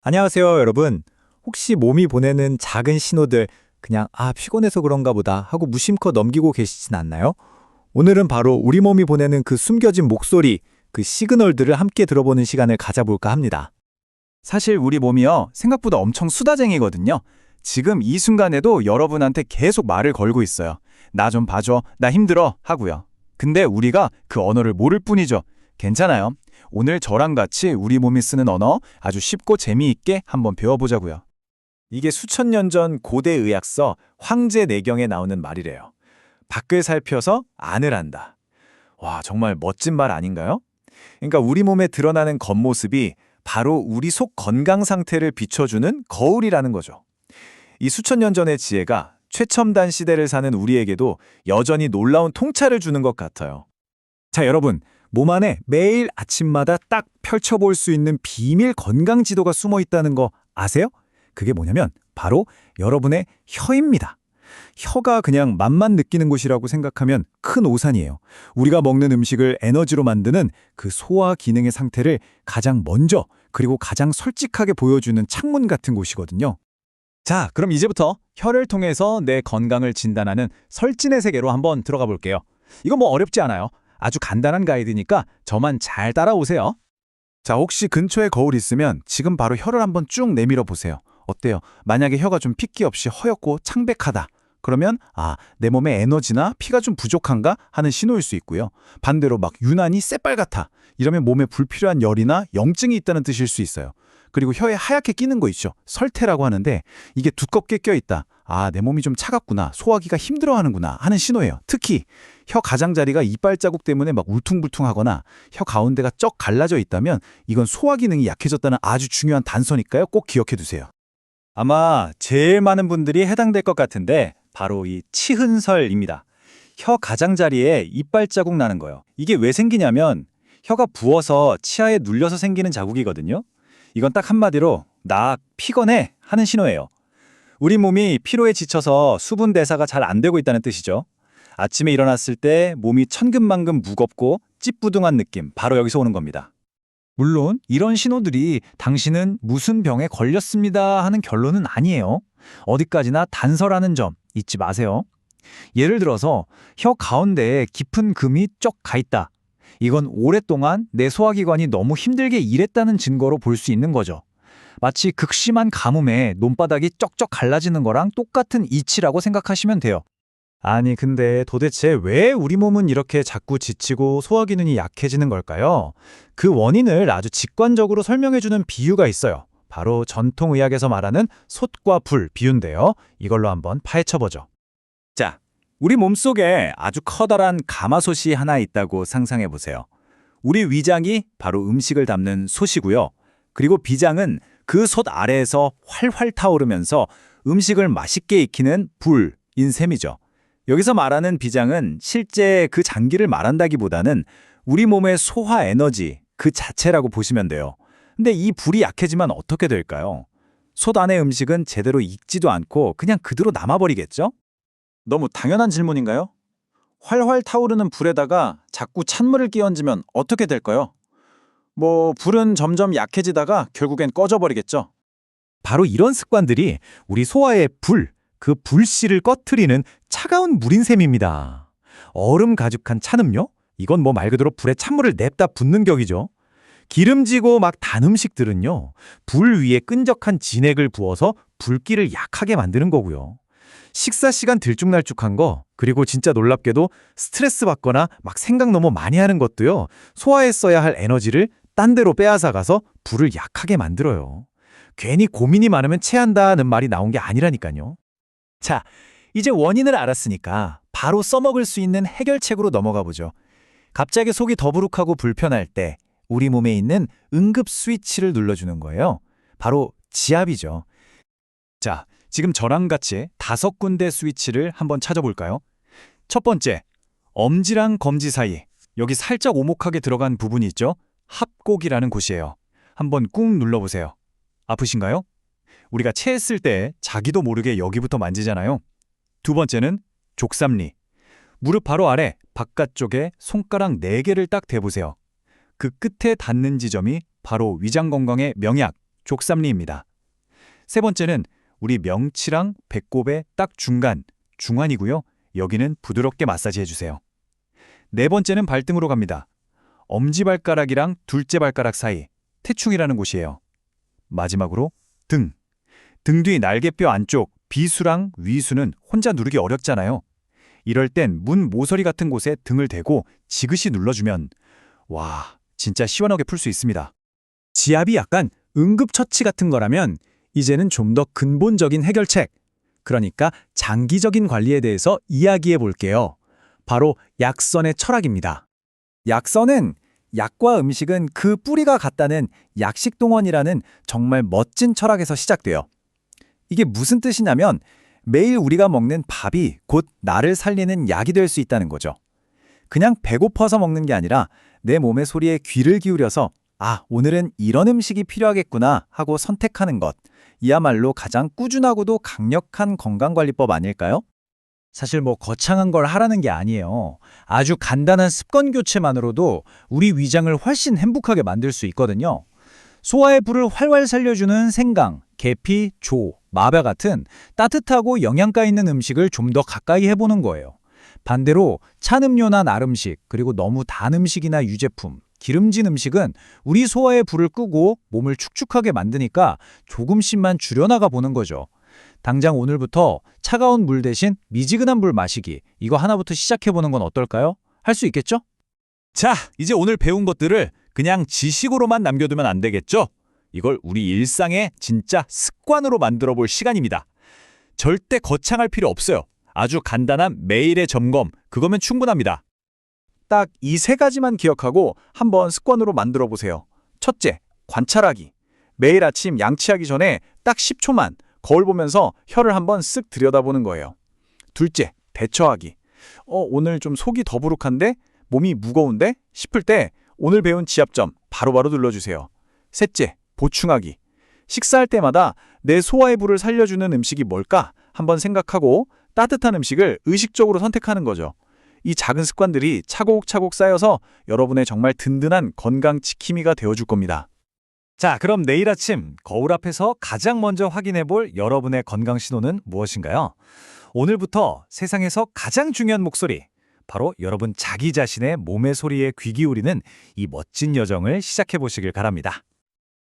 안녕하세요, 여러분. 혹시 몸이 보내는 작은 신호들, 그냥 피곤해서 그런가 보다 하고 무심코 넘기고 계시진 않나요? 오늘은 바로 우리 몸이 보내는 그 숨겨진 목소리, 그 시그널들을 함께 들어보는 시간을 가져볼까 합니다. 사실 우리 몸이요, 생각보다 엄청 수다쟁이거든요. 지금 이 순간에도 여러분한테 계속 말을 걸고 있어요. 나 좀 봐줘, 나 힘들어 하고요. 근데 우리가 그 언어를 모를 뿐이죠. 괜찮아요. 오늘 저랑 같이 우리 몸이 쓰는 언어 아주 쉽고 재미있게 한번 배워보자고요. 이게 수천 년 전 고대 의학서 황제내경에 나오는 말이래요. 밖을 살펴서 안을 안다. 와, 정말 멋진 말 아닌가요? 그러니까 우리 몸에 드러나는 겉모습이 바로 우리 속 건강 상태를 비춰주는 거울이라는 거죠. 이 수천 년 전의 지혜가 최첨단 시대를 사는 우리에게도 여전히 놀라운 통찰을 주는 것 같아요. 자, 여러분, 몸 안에 매일 아침마다 딱 펼쳐볼 수 있는 비밀 건강 지도가 숨어 있다는 거 아세요? 그게 뭐냐면 바로 여러분의 혀입니다. 혀가 그냥 맛만 느끼는 곳이라고 생각하면 큰 오산이에요. 우리가 먹는 음식을 에너지로 만드는 그 소화 기능의 상태를 가장 먼저 그리고 가장 솔직하게 보여주는 창문 같은 곳이거든요. 자, 그럼 이제부터 혀를 통해서 내 건강을 진단하는 설진의 세계로 한번 들어가 볼게요. 이거 뭐 어렵지 않아요. 아주 간단한 가이드니까 저만 잘 따라오세요. 자, 혹시 근처에 거울 있으면 지금 바로 혀를 한번 쭉 내밀어 보세요. 어때요? 만약에 혀가 좀 핏기 없이 허옇고 창백하다. 그러면 내 몸에 에너지나 피가 좀 부족한가 하는 신호일 수 있고요. 반대로 막 유난히 새빨갛다. 이러면 몸에 불필요한 열이나 염증이 있다는 뜻일 수 있어요. 그리고 혀에 하얗게 끼는 거 있죠. 설태라고 하는데 이게 두껍게 껴있다. 내 몸이 좀 차갑구나. 소화기가 힘들어하는구나 하는 신호예요. 특히 혀 가장자리가 이빨 자국 때문에 막 울퉁불퉁하거나 혀 가운데가 쩍 갈라져 있다면 이건 소화 기능이 약해졌다는 아주 중요한 단서니까요. 꼭 기억해 두세요. 아마 제일 많은 분들이 해당될 것 같은데 바로 이 치흔설입니다. 혀 가장자리에 이빨 자국 나는 거예요. 이게 왜 생기냐면 혀가 부어서 치아에 눌려서 생기는 자국이거든요. 이건 딱 한마디로 나 피곤해 하는 신호예요. 우리 몸이 피로에 지쳐서 수분 대사가 잘 안 되고 있다는 뜻이죠. 아침에 일어났을 때 몸이 천근만근 무겁고 찌뿌둥한 느낌, 바로 여기서 오는 겁니다. 물론 이런 신호들이 당신은 무슨 병에 걸렸습니다 하는 결론은 아니에요. 어디까지나 단서라는 점 잊지 마세요. 예를 들어서 혀 가운데에 깊은 금이 쩍 가 있다. 이건 오랫동안 내 소화기관이 너무 힘들게 일했다는 증거로 볼 수 있는 거죠. 마치 극심한 가뭄에 논바닥이 쩍쩍 갈라지는 거랑 똑같은 이치라고 생각하시면 돼요. 아니, 근데 도대체 왜 우리 몸은 이렇게 자꾸 지치고 소화 기능이 약해지는 걸까요? 그 원인을 아주 직관적으로 설명해주는 비유가 있어요. 바로 전통의학에서 말하는 솥과 불 비유인데요. 이걸로 한번 파헤쳐보죠. 자, 우리 몸속에 아주 커다란 가마솥이 하나 있다고 상상해보세요. 우리 위장이 바로 음식을 담는 솥이고요. 그리고 비장은 그 솥 아래에서 활활 타오르면서 음식을 맛있게 익히는 불인 셈이죠. 여기서 말하는 비장은 실제 그 장기를 말한다기보다는 우리 몸의 소화 에너지 그 자체라고 보시면 돼요. 근데 이 불이 약해지면 어떻게 될까요? 솥 안의 음식은 제대로 익지도 않고 그냥 그대로 남아버리겠죠? 너무 당연한 질문인가요? 활활 타오르는 불에다가 자꾸 찬물을 끼얹으면 어떻게 될까요? 불은 점점 약해지다가 결국엔 꺼져버리겠죠. 바로 이런 습관들이 우리 소화의 그 불씨를 꺼트리는 차가운 물인 셈입니다. 얼음 가득한 찬음료? 이건 말 그대로 불에 찬물을 냅다 붓는 격이죠. 기름지고 막 단 음식들은요, 불 위에 끈적한 진액을 부어서 불기를 약하게 만드는 거고요. 식사 시간 들쭉날쭉한 거, 그리고 진짜 놀랍게도 스트레스 받거나 막 생각 너무 많이 하는 것도요, 소화했어야 할 에너지를 딴 데로 빼앗아 가서 불을 약하게 만들어요. 괜히 고민이 많으면 체한다는 말이 나온 게 아니라니까요. 자, 이제 원인을 알았으니까 바로 써먹을 수 있는 해결책으로 넘어가 보죠. 갑자기 속이 더부룩하고 불편할 때 우리 몸에 있는 응급 스위치를 눌러주는 거예요. 바로 지압이죠. 자, 지금 저랑 같이 5군데 스위치를 한번 찾아볼까요? 첫 번째, 엄지랑 검지 사이. 여기 살짝 오목하게 들어간 부분이 있죠? 합곡이라는 곳이에요. 한번 꾹 눌러보세요. 아프신가요? 우리가 체했을 때 자기도 모르게 여기부터 만지잖아요. 두 번째는 족삼리. 무릎 바로 아래 바깥쪽에 손가락 4개를 딱 대보세요. 그 끝에 닿는 지점이 바로 위장 건강의 명약, 족삼리입니다. 세 번째는 우리 명치랑 배꼽의 딱 중간, 중환이고요. 여기는 부드럽게 마사지 해주세요. 네 번째는 발등으로 갑니다. 엄지발가락이랑 둘째 발가락 사이, 태충이라는 곳이에요. 마지막으로 등. 등 뒤 날개뼈 안쪽, 비수랑 위수는 혼자 누르기 어렵잖아요. 이럴 땐 문 모서리 같은 곳에 등을 대고 지그시 눌러주면 와, 진짜 시원하게 풀 수 있습니다. 지압이 약간 응급처치 같은 거라면 이제는 좀 더 근본적인 해결책, 그러니까 장기적인 관리에 대해서 이야기해 볼게요. 바로 약선의 철학입니다. 약선은 약과 음식은 그 뿌리가 같다는 약식동원이라는 정말 멋진 철학에서 시작돼요. 이게 무슨 뜻이냐면 매일 우리가 먹는 밥이 곧 나를 살리는 약이 될 수 있다는 거죠. 그냥 배고파서 먹는 게 아니라 내 몸의 소리에 귀를 기울여서 아, 오늘은 이런 음식이 필요하겠구나 하고 선택하는 것. 이야말로 가장 꾸준하고도 강력한 건강관리법 아닐까요? 사실 거창한 걸 하라는 게 아니에요. 아주 간단한 습관 교체만으로도 우리 위장을 훨씬 행복하게 만들 수 있거든요. 소화의 불을 활활 살려주는 생강, 계피, 조, 마벼 같은 따뜻하고 영양가 있는 음식을 좀 더 가까이 해보는 거예요. 반대로 찬 음료나 날 음식, 그리고 너무 단 음식이나 유제품, 기름진 음식은 우리 소화의 불을 끄고 몸을 축축하게 만드니까 조금씩만 줄여나가 보는 거죠. 당장 오늘부터 차가운 물 대신 미지근한 물 마시기, 이거 하나부터 시작해보는 건 어떨까요? 할 수 있겠죠? 자, 이제 오늘 배운 것들을 그냥 지식으로만 남겨두면 안 되겠죠? 이걸 우리 일상의 진짜 습관으로 만들어 볼 시간입니다. 절대 거창할 필요 없어요. 아주 간단한 매일의 점검, 그거면 충분합니다. 딱 이 세 가지만 기억하고 한번 습관으로 만들어 보세요. 첫째, 관찰하기. 매일 아침 양치하기 전에 딱 10초만 거울 보면서 혀를 한번 쓱 들여다보는 거예요. 둘째, 대처하기. 오늘 좀 속이 더부룩한데? 몸이 무거운데? 싶을 때 오늘 배운 지압점 바로바로 눌러주세요. 셋째, 보충하기. 식사할 때마다 내 소화의 불을 살려주는 음식이 뭘까? 한번 생각하고 따뜻한 음식을 의식적으로 선택하는 거죠. 이 작은 습관들이 차곡차곡 쌓여서 여러분의 정말 든든한 건강 지킴이가 되어줄 겁니다. 자, 그럼 내일 아침 거울 앞에서 가장 먼저 확인해 볼 여러분의 건강 신호는 무엇인가요? 오늘부터 세상에서 가장 중요한 목소리, 바로 여러분 자기 자신의 몸의 소리에 귀 기울이는 이 멋진 여정을 시작해 보시길 바랍니다.